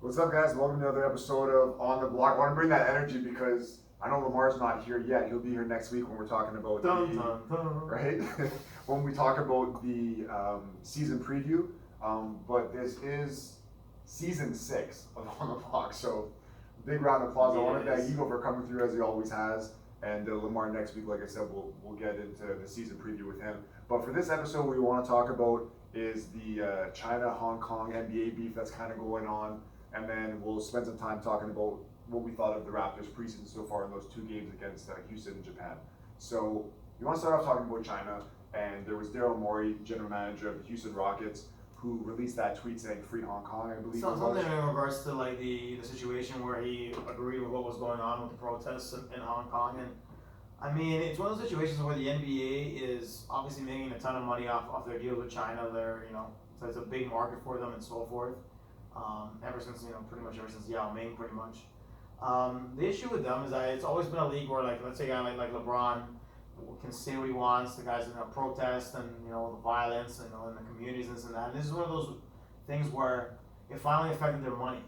What's up, guys? Welcome to another episode of On the Block. I want to bring that energy because I know Lamar's not here yet. He'll be here next week when we're talking about right when we talk about the season preview. But this is season 6 of On the Block, so big round of applause. I want to thank Eagle for coming through as he always has, and Lamar next week. Like I said, we'll get into the season preview with him. But for this episode, what we want to talk about is the China-Hong Kong NBA beef that's kind of going on. And then we'll spend some time talking about what we thought of the Raptors preseason so far in those 2 games against Houston and Japan. So we want to start off talking about China, and there was Daryl Morey, general manager of the Houston Rockets, who released that tweet saying "Free Hong Kong," I believe. Something in regards to like the situation where he agreed with what was going on with the protests in Hong Kong, and I mean it's one of those situations where the NBA is obviously making a ton of money off their deals with China. They're so it's a big market for them and so forth. Ever since pretty much ever since Yao Ming, pretty much. The issue with them is that it's always been a league where, like, let's say a guy like LeBron can say what he wants. The guys protest and the violence and in the communities and this and that. And this is one of those things where it finally affected their money.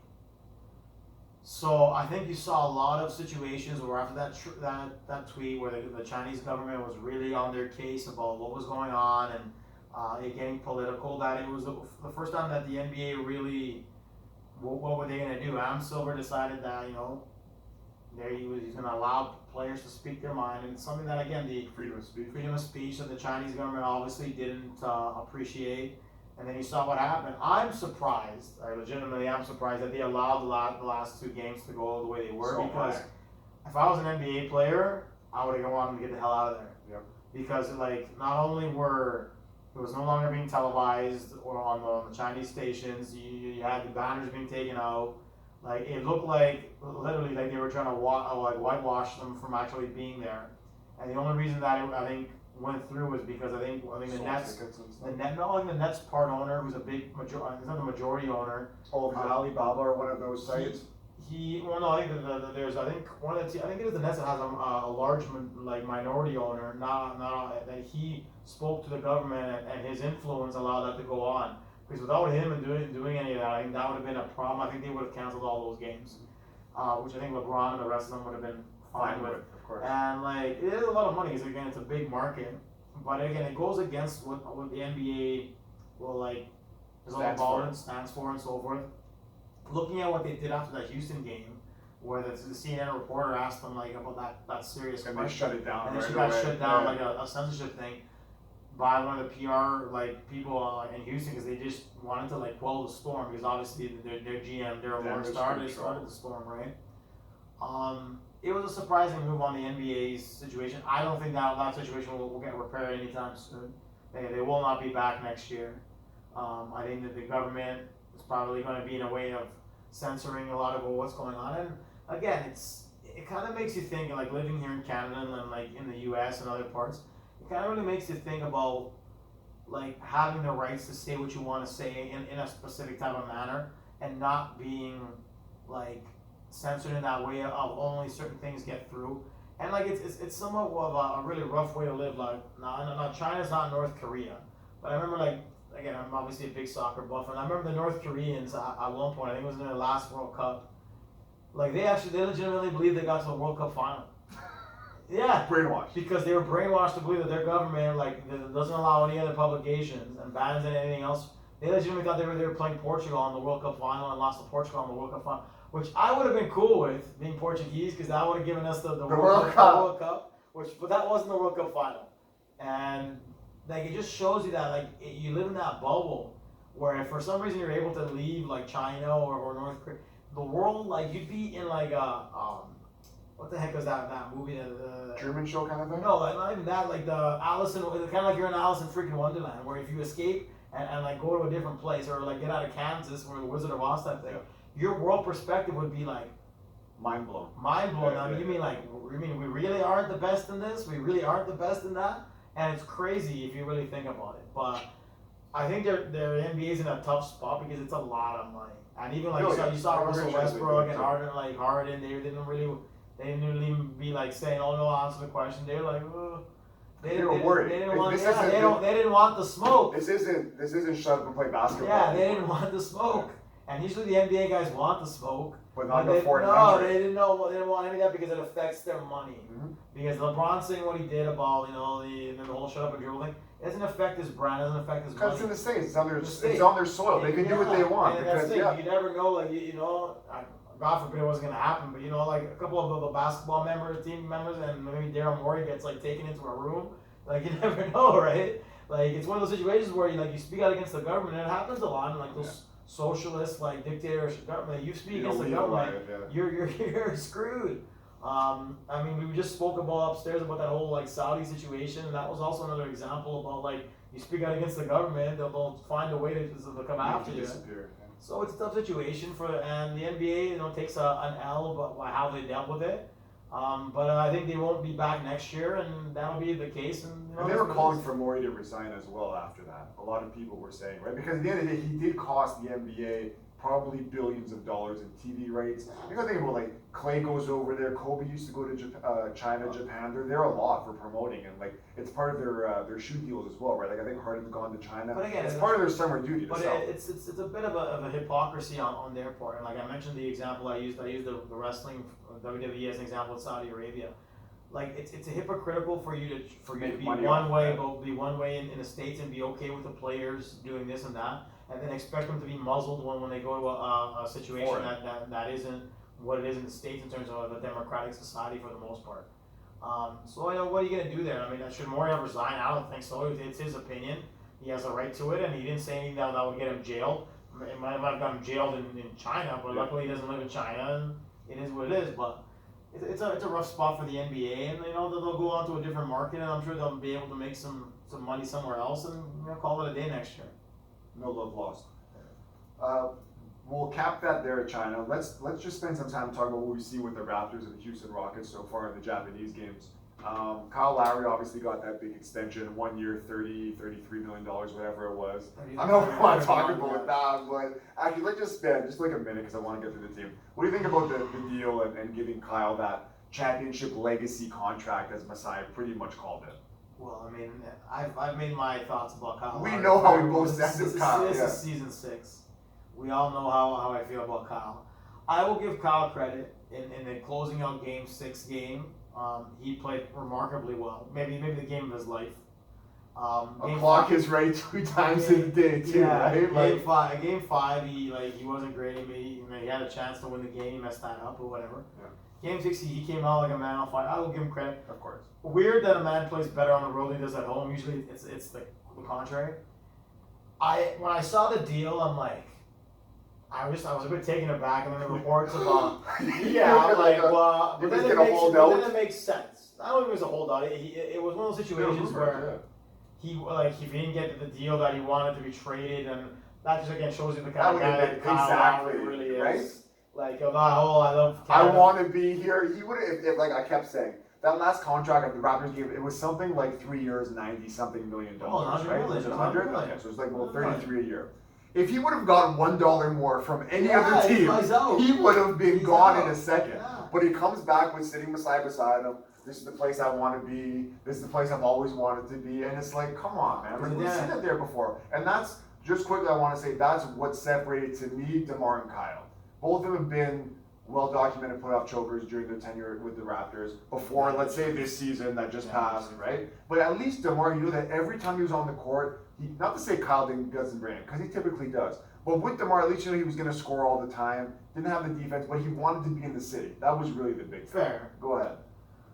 So I think you saw a lot of situations where after that tweet where the Chinese government was really on their case about what was going on and it getting political, that it was the first time that the NBA really, what were they going to do? Adam Silver decided that, he's going to allow players to speak their mind, and it's something that, again, the freedom of speech that the Chinese government obviously didn't appreciate. And then you saw what happened. I legitimately am surprised that they allowed the last 2 games to go the way they were, because if I was an NBA player, I would have wanted to get the hell out of there. Yep. Because, not only it was no longer being televised or on the Chinese stations. You had the banners being taken out. Like, it looked literally like they were trying to whitewash them from actually being there. And the only reason that I think went through was because I think the Nets part owner, who's a big he's not the majority owner. Oh, is it Alibaba or one of those sites? I think there's I think it is the Nets that has a large minority owner. Not that he spoke to the government and his influence allowed that to go on. Because without him and doing any of that, I think that would have been a problem. I think they would have canceled all those games, which I think LeBron and the rest of them would have been fine with. Of course. And it is a lot of money because again it's a big market, but again it goes against what the NBA is all about and stands for and so forth. Looking at what they did after that Houston game, where the CNN reporter asked them about that serious question, and they shut it down. And then she got shut down a censorship thing by one of the PR people in Houston, because they just wanted to quell the storm, because obviously their GM Daryl Morey started the storm, right? It was a surprising move on the NBA's situation. I don't think that situation will get repaired anytime soon. They will not be back next year. I think that the government is probably going to be in a way of censoring a lot of what's going on. And again, it kind of makes you think, living here in Canada and in the US and other parts, it kind of really makes you think about having the rights to say what you want to say in a specific type of manner, and not being censored in that way of only certain things get through. And it's somewhat of a really rough way to live. Now China's not North Korea, but I remember again, I'm obviously a big soccer buff, and I remember the North Koreans at one point, I think it was in their last World Cup, they legitimately believed they got to the World Cup final. Yeah. Brainwashed. Because they were brainwashed to believe that their government doesn't allow any other publications and bans anything else. They legitimately thought they were playing Portugal in the World Cup final and lost to Portugal in the World Cup final, which I would have been cool with, being Portuguese, because that would have given us the World Cup. But that wasn't the World Cup final. And it just shows you that you live in that bubble where if for some reason you're able to leave China or North Korea, the world you'd be in what the heck was that movie? The Truman Show kind of thing? No, not even that. The Alice in, kind of you're in Alice in freaking Wonderland, where if you escape and go to a different place, or get out of Kansas or the Wizard of Oz type thing, your world perspective would be mind blown. You mean we really aren't the best in this? We really aren't the best in that? And it's crazy if you really think about it. But I think their NBA's in a tough spot because it's a lot of money. And even you saw Russell Westbrook and Harden, they didn't really be saying, "Oh no, answer the question." They were They were worried. They didn't want the smoke. This isn't shut up and play basketball. Yeah, they didn't want the smoke. And usually the NBA guys want the smoke. But not before an injury. They didn't know. They didn't want any of that because it affects their money. Mm-hmm. Because LeBron saying what he did about the whole shut up and dribble thing, it doesn't affect his brand. It doesn't affect his money. Because it's in the States. It's on their soil. They can do what they want. And because that's you never know. Like God forbid it wasn't gonna happen, but like a couple of the basketball team members, and maybe Daryl Morey gets like taken into a room. Like you never know, right? Like it's one of those situations where you speak out against the government, and it happens a lot in like those socialist dictatorship government. You speak against the government, you're screwed. I mean, we just spoke upstairs about that whole Saudi situation, and that was also another example about you speak out against the government, they'll find a way to come after you. Disappear. So it's a tough situation and the NBA takes an L about how they dealt with it. But I think they won't be back next year, and that'll be the case. And they were calling for Morey to resign as well after that. A lot of people were saying, right? Because at the end of the day, he did cost the NBA probably billions of dollars in TV rights. You got to think about Clay goes over there, Kobe used to go to China, Japan. They're there a lot for promoting, and it's part of their shoe deals as well, right? I think Harden's gone to China. But again, it's part of their summer duty. But it's a bit of a hypocrisy on their part. And I mentioned the example I used the wrestling WWE as an example with Saudi Arabia. It's a hypocritical for you to be one way in the States and be okay with the players doing this and that, and then expect them to be muzzled when they go to a situation that isn't what it is in the States in terms of a democratic society for the most part. So what are you going to do there? I mean, should Morey have resigned? I don't think so. It's his opinion. He has a right to it, and he didn't say anything that would get him jailed. It might have gotten him jailed in China, but luckily he doesn't live in China, and it is what it is. But it's a rough spot for the NBA, and they'll go on to a different market, and I'm sure they'll be able to make some money somewhere else, and call it a day next year. No love lost. We'll cap that there at China. Let's just spend some time talking about what we've seen with the Raptors and the Houston Rockets so far in the Japanese games. Kyle Lowry obviously got that big extension, 1 year, $33 million, whatever it was. I don't want to talk about that, but actually let's just spend just a minute because I want to get through the team. What do you think about the deal and giving Kyle that championship legacy contract, as Masai pretty much called it? Well, I mean, I've made my thoughts about Kyle Lowry. We know how we both stand as Kyle. This is season 6. We all know how I feel about Kyle. I will give Kyle credit in the closing out Game 6 game. He played remarkably well. Maybe the game of his life. A clock is right 2 times in a day too, right? Game 5, he wasn't great. He had a chance to win the game. He messed that up or whatever. Yeah. Game 6, he came out like a man on fire. I will give him credit. Of course. Weird that a man plays better on the road than he does at home. Usually it's the contrary. When I saw the deal, I'm like, I was a bit taken aback, and then the reports about but then it makes sense. I don't think it was a holdout. It was one of those situations where he if he didn't get the deal that he wanted to be traded, and that just again shows you the kind of guy that Kyle Lowry really is. Right? I want to be here. He would have, if I kept saying. That last contract of the Raptors gave, it was something like 3 years, $90-something million, right? Was it 100? Okay, so it was about 33 a year. If he would have gotten $1 more from any other team, he would have been gone in a second. Yeah. But he comes back with sitting beside him. This is the place I want to be. This is the place I've always wanted to be. And it's like, come on, man. We've seen it there before. And that's, just quickly, I want to say, that's what separated, to me, DeMar and Kyle. Both of them have been well-documented playoff chokers during their tenure with the Raptors before, let's say, this season that just passed, right? But at least DeMar, you know that every time he was on the court, not to say Kyle doesn't bring it, because he typically does, but with DeMar, at least you know he was going to score all the time, didn't have the defense, but he wanted to be in the city. That was really the big thing. Fair. Go ahead.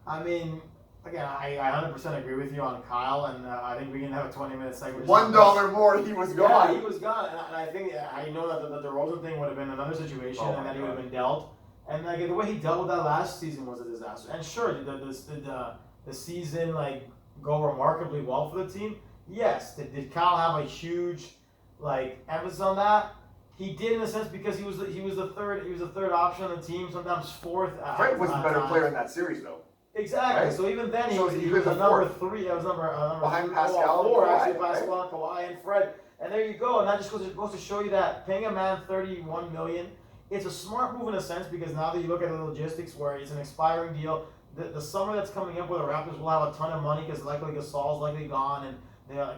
I mean, again, I 100% agree with you on Kyle, and I think we can have a 20-minute segment. $1 more, he was gone. Yeah, he was gone, and I think I know that the DeRozan thing would have been another situation, and that he would have been dealt. And the way he dealt with that last season was a disaster. And sure, did the season go remarkably well for the team? Yes. Did Kyle have a huge emphasis on that? He did in a sense because he was the third option on the team, sometimes fourth. Fred was the better player in that series though. Exactly. Right? So even then he was a number 3. I was number behind Pascal, 4 actually. Pascal, and Kawhi, and Fred. And there you go. And that just goes to show you that paying a man $31 million. It's a smart move in a sense because now that you look at the logistics where it's an expiring deal, the summer that's coming up where the Raptors will have a ton of money because likely Gasol's likely gone and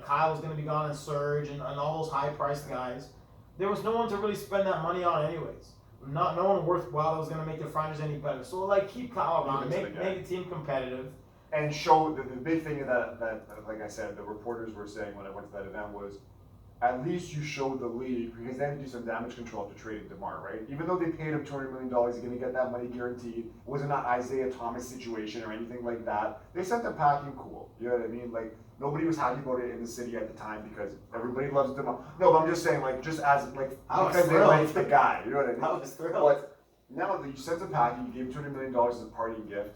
Kyle's going to be gone and Serge and all those high-priced guys. there was no one to really spend that money on anyways. No one worthwhile that was going to make the franchise any better. So like keep Kyle around, make the team competitive. And show the big thing that like I said, the reporters were saying when I went to that event was, at least you showed the league, because they had to do some damage control after trading DeMar, right? Even though they paid him $200 million, he's going to get that money guaranteed. It wasn't an Isaiah Thomas situation or anything like that. They sent him packing cool. You know what I mean? Like, nobody was happy about it in the city at the time because everybody loves DeMar. No, but I'm just saying, like, just as, like, because they like the guy. You know what I mean? I was thrilled. But now that you sent him packing, you gave him $200 million as a parting gift.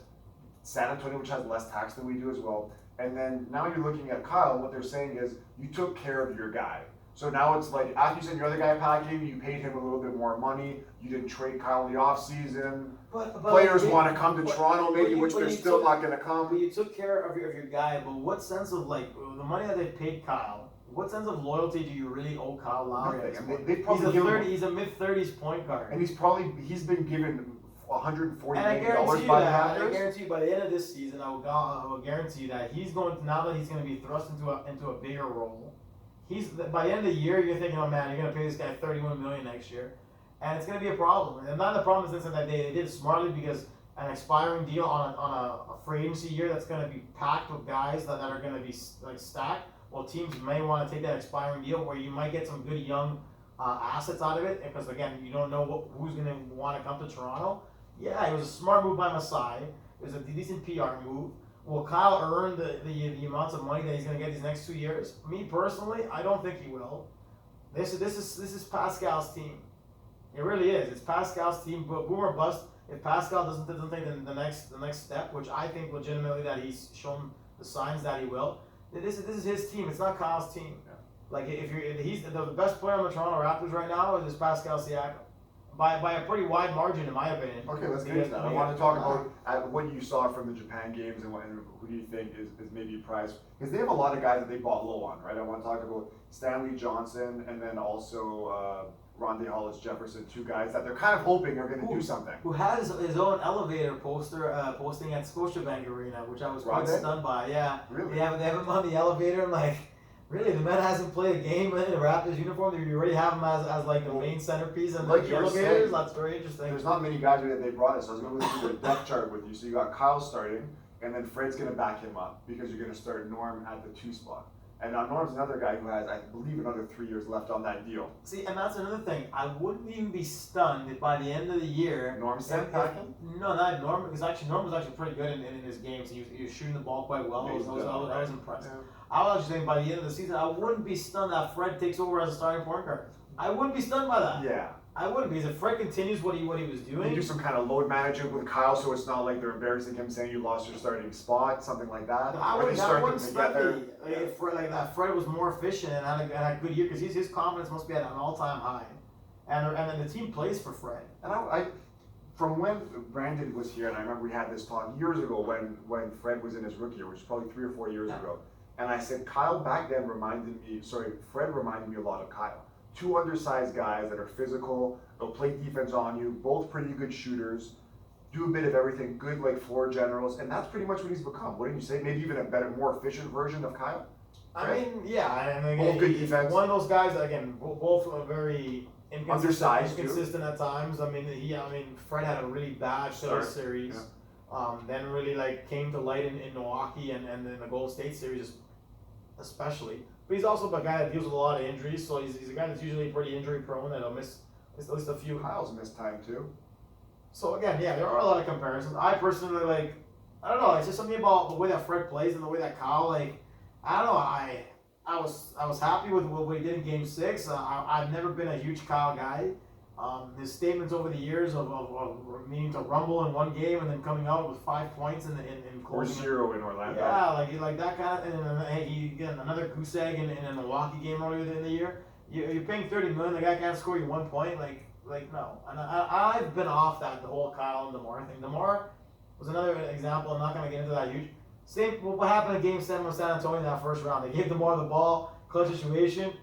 San Antonio, which has less tax than we do as well. And then now you're looking at Kyle, and what they're saying is you took care of your guy. So now it's like, after you sent your other guy packing, you paid him a little bit more money. You didn't trade Kyle in the offseason. But players want to come to Toronto, maybe, which they're still not going to come. But you took care of your guy, but what sense of, like, the money that they paid Kyle, what sense of loyalty do you really owe Kyle Lowry? He's a mid-30s point guard. And he's been given $140 million by the Raptors. I guarantee you, by the end of this season, I will guarantee you that he's going to, now that he's going to be thrust into a bigger role. By the end of the year, you're thinking, oh man, you're going to pay this guy $31 million next year, and it's going to be a problem. And not the problem is that they did it smartly because an expiring deal on a free agency year that's going to be packed with guys that are going to be like stacked. Well, teams may want to take that expiring deal where you might get some good young assets out of it because again, you don't know who's going to want to come to Toronto. Yeah, it was a smart move by Masai. It was a decent PR move. Will Kyle earn the amounts of money that he's going to get these next 2 years? Me personally, I don't think he will. This is Pascal's team. It really is. It's Pascal's team. But boom or bust. If Pascal doesn't take the next step, which I think legitimately that he's shown the signs that he will. This is his team. It's not Kyle's team. Yeah. Like he's the best player on the Toronto Raptors right now is Pascal Siakam. By a pretty wide margin, in my opinion. Okay, let's get into that. I want to talk about what you saw from the Japan games and who do you think is maybe prized. Because they have a lot of guys that they bought low on, right? I want to talk about Stanley Johnson and then also Rondae Hollis-Jefferson, two guys that they're kind of hoping are going to do something. Who has his own elevator posting at Scotiabank Arena, which I was quite stunned by. Yeah, really? They have him on the elevator. I'm like, really, the man hasn't played a game in a Raptors uniform. You already have him as like the main centerpiece and like the elevators. That's very interesting. There's not many guys that they brought us. So I was going to go through the depth chart with you. So you got Kyle starting, and then Fred's going to back him up because you're going to start Norm at the 2 spot. And now Norm's another guy who has, I believe, another 3 years left on that deal. See, and that's another thing. I wouldn't even be stunned if by the end of the year, Norm sent packing? No, not Norm, because actually Norm was actually pretty good in his games. He was shooting the ball quite well. I was impressed. Yeah. I was actually saying by the end of the season, I wouldn't be stunned that Fred takes over as a starting point guard. I wouldn't be stunned by that. Yeah. I wouldn't, because if Fred continues what he was doing. You do some kind of load management with Kyle, so it's not like they're embarrassing him saying you lost your starting spot, something like that. I wouldn't stun me. If Fred was more efficient and had a good year, because his confidence must be at an all-time high, and then the team plays for Fred. And I from when Brandon was here, and I remember we had this talk years ago when Fred was in his rookie year, which is probably 3 or 4 years ago, and I said Fred reminded me a lot of Kyle. 2 undersized guys that are physical, they'll play defense on you, both pretty good shooters, do a bit of everything, good like floor generals, and that's pretty much what he's become. Wouldn't you say? Maybe even a better, more efficient version of Kyle? Right? I mean, both good defense. One of those guys, again, both are very undersized, inconsistent at times. I mean, Fred had a really bad first series, then really like came to light in Milwaukee and then the Golden State series especially. But he's also a guy that deals with a lot of injuries, so he's a guy that's usually pretty injury prone that'll miss at least a few. Kyle's missed time too. So again, there are a lot of comparisons. I personally I don't know, it's just something about the way that Fred plays and the way that Kyle, I don't know, I was happy with what he did in Game 6. I've never been a huge Kyle guy. His statements over the years of meaning to rumble in one game and then coming out with 5 points in or 0 in Orlando. Yeah, like that kind of. And he got another goose egg in a Milwaukee game earlier in the year. You're paying $30 million. The guy can't score you 1 point. Like no. And I've been off the whole Kyle and DeMar thing. DeMar was another example. I'm not going to get into that huge. Same. What happened in Game 7 with San Antonio in that first round? They gave DeMar the ball, clutch situation.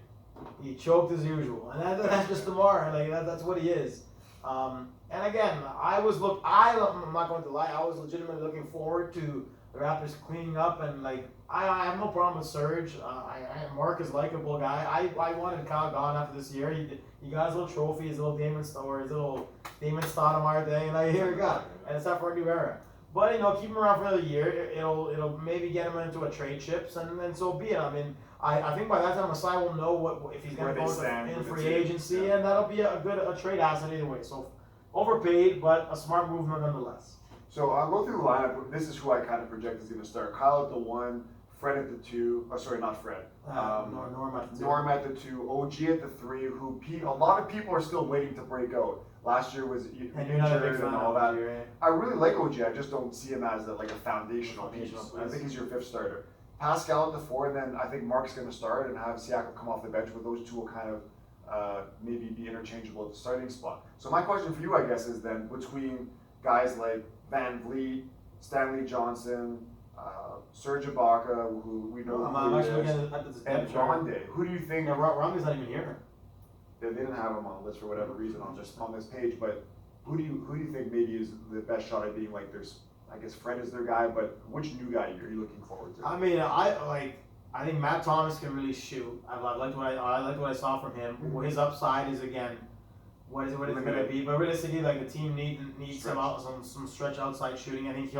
He choked as usual, and that's just DeMar. That's what he is. And again, I'm not going to lie. I was legitimately looking forward to the Raptors cleaning up, and like I have no problem with Serge. Mark is likable guy. I wanted Kyle gone after this year. He got his little trophy, his little Damon Stoudemire thing, and here we go. And it's time for a new era. But keep him around for another year. It'll maybe get him into a trade chips, and then so be it. I mean, I think by that time Masai will know what if he's going to go in free agency, and that'll be a trade asset either way. So overpaid, but a smart movement nonetheless. So I'll go through the lineup. This is who I kind of project is going to start. Kyle at the 1, Fred at the 2. Oh, sorry, not Fred. Norm at the 2. Norm at the 2. OG at the 3. Who a lot of people are still waiting to break out. Last year was injured and all that. Right? I really like OG. I just don't see him as a foundational piece. I think he's your 5th starter. Pascal at the 4, and then I think Mark's going to start and have Siakam come off the bench. But those two will kind of maybe be interchangeable at the starting spot. So my question for you, I guess, is then between guys like Van Vliet, Stanley Johnson, Serge Ibaka, who we know who he is, and Rondé. Who do you think? No, Rondé's not even here. They didn't have him on the list for whatever reason on this page. But who do you think maybe is the best shot at being there's I guess Fred is their guy, but which new guy are you looking forward to? I mean, I think Matt Thomas can really shoot. I liked what I saw from him. Mm-hmm. His upside is again. What is it going to be? But realistically, the team needs some stretch outside shooting. I think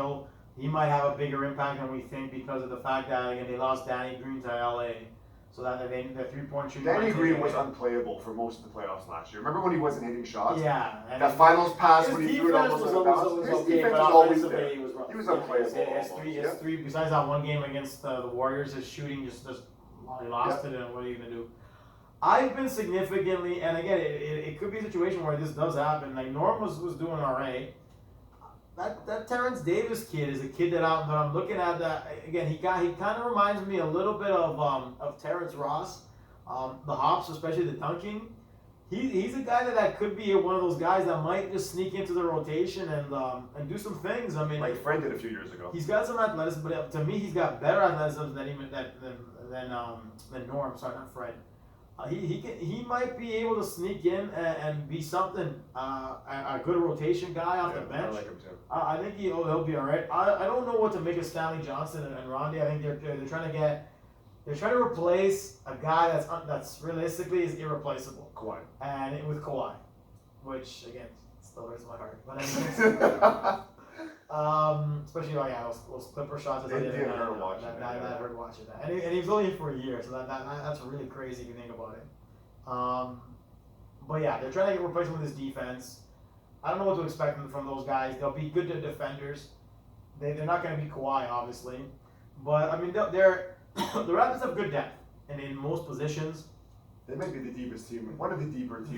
he might have a bigger impact than we think because of the fact that again they lost Danny Green to LA, so that their 3-point shooting. Danny Green was unplayable for most of the playoffs last year. Remember when he wasn't hitting shots? Yeah. And that finals pass when he threw it almost out of bounds. His defense was always there. He was unplayable. His three. Besides that one game against the Warriors, his shooting just he lost it. And what are you gonna do? I've been significantly, and again, it could be a situation where this does happen. Norm was doing all right. That Terrence Davis kid is a kid that I'm looking at. That again, he kind of reminds me a little bit of Terrence Ross, the hops, especially the dunking. He's a guy that could be one of those guys that might just sneak into the rotation and do some things. I mean, like Fred did a few years ago. He's got some athleticism, but to me, he's got better athleticism than Norm. Sorry, not Fred. He might be able to sneak in and be something a good rotation guy off the bench. I like him too. I think he'll be all right. I don't know what to make of Stanley Johnson and Rondé. I think they're trying to replace a guy that's realistically is irreplaceable. Kawhi. And with Kawhi, which again still hurts my heart. But anyways, especially those Clipper shots. That hurt watching. That hurt watching that. And he was only here for a year, so that's really crazy if you think about it. But yeah, they're trying to get replacement with his defense. I don't know what to expect from those guys. They'll be good defenders. They're not going to be Kawhi, obviously, but I mean the Raptors have good depth, and in most positions. They might be the deepest team, one of the deeper teams.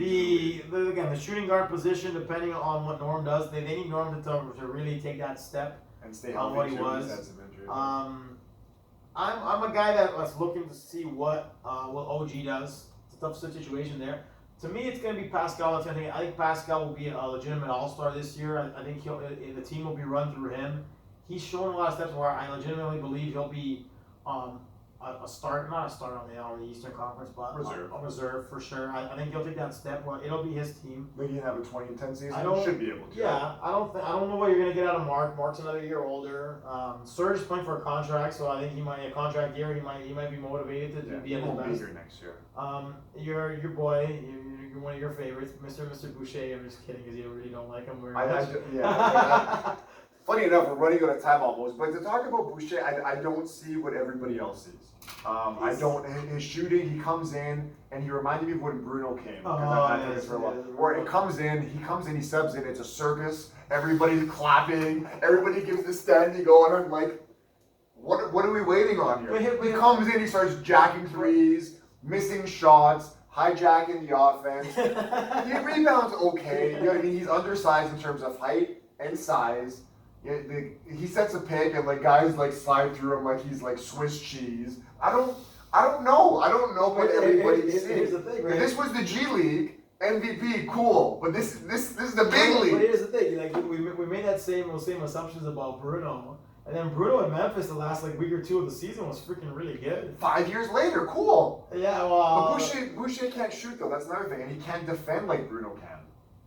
The shooting guard position, depending on what Norm does, they need Norm to really take that step and stay healthy. On what he was. I'm a guy that's looking to see what OG does. It's a tough situation there. To me, it's going to be Pascal. I think Pascal will be a legitimate all-star this year. I think the team will be run through him. He's shown a lot of steps where I legitimately believe he'll be a start, not a start on the Eastern Conference, but a reserve for sure. I think he'll take that step. Well, it'll be his team. Maybe he'll have a 20-10 season. Should be able to. Yeah, I don't know what you're gonna get out of Mark. Mark's another year older. Serge is playing for a contract, so I think he might be motivated to be at his best. Be here next year. Your boy, you're one of your favorites, Mr. Boucher. I'm just kidding because you really don't like him. Funny enough, we're running out of time almost, but to talk about Boucher, I don't see what everybody else sees. His shooting, he comes in, and he reminded me of when Bruno came. Where he comes in, he subs in, it's a circus, everybody's clapping, everybody gives the standing going, I'm like, what are we waiting on here? He comes in, he starts jacking threes, missing shots, hijacking the offense. He rebounds okay, you know what I mean? He's undersized in terms of height and size. He sets a pick and guys slide through him like he's Swiss cheese. I don't know what everybody's seeing. Here's the thing, right? If this was the G League MVP, cool. But this is the big league. But here's the thing, we made those same assumptions about Bruno, and then Bruno in Memphis the last week or two of the season was freaking really good. 5 years later, cool. Yeah, well. But Boucher can't shoot though. That's another thing, and he can't defend like Bruno can.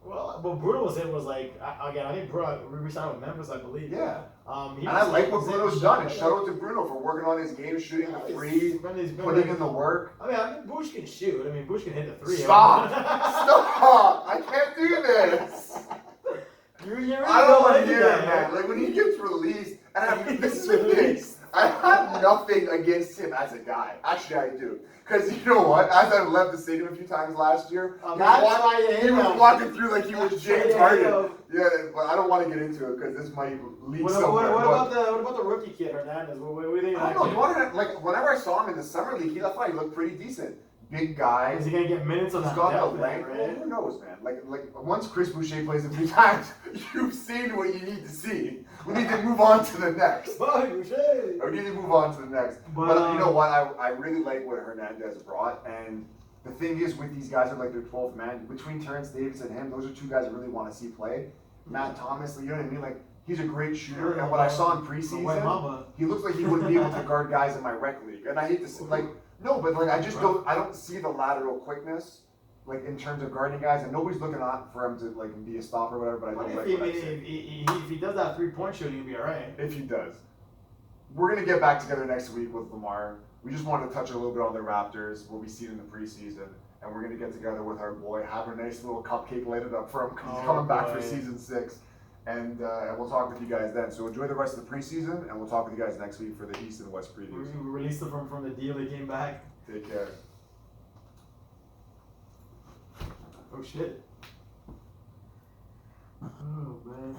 Well, what Bruno was in was like, again, I think Bruno re-signed with Memphis, I believe. Yeah. And I like what Bruno's done. And shout out to Bruno for working on his game, shooting the three, putting in the work. I mean, Bush can shoot. I mean, Bush can hit the three. Stop! Stop! I can't do this! I don't want to hear it, man. Like, when he gets released, and this is the thing. I have nothing against him as a guy. Actually, I do. Because you know what? As I left the stadium a few times last year, he was walking through like he was James Harden. Yeah, but I don't want to get into it because this might lead somewhere. What about the rookie kid, Hernandez? What do you think? I don't know. Like, whenever I saw him in the summer league, he looked pretty decent. Big guy. Is he gonna get minutes on that? He's got the length. Well, who knows, man? Like once Chris Boucher plays a few times, you've seen what you need to see. We need to move on to the next. Bye, Boucher. We need to move on to the next. But you know what? I really like what Hernandez brought. And the thing is, with these guys are like their 12th man. Between Terrence Davis and him, those are two guys I really want to see play. Matt Thomas, you know what I mean? Like, he's a great shooter. And what I saw in preseason, he looks like he wouldn't be able to guard guys in my rec league. And I hate to say, like, no, but like I don't see the lateral quickness, like in terms of guarding guys, and nobody's looking out for him to like be a stopper or whatever. But I don't like what I see. If he does that 3-point shooting, he'll be alright. If he does, we're gonna get back together next week with Lamar. We just wanted to touch a little bit on the Raptors, what we see in the preseason, and we're gonna get together with our boy, have a nice little cupcake lighted up for him because he's coming back for season 6. And we'll talk with you guys then. So enjoy the rest of the preseason, and we'll talk with you guys next week for the East and West previews. We released him from the deal. He came back. Take care. Oh shit. Oh man.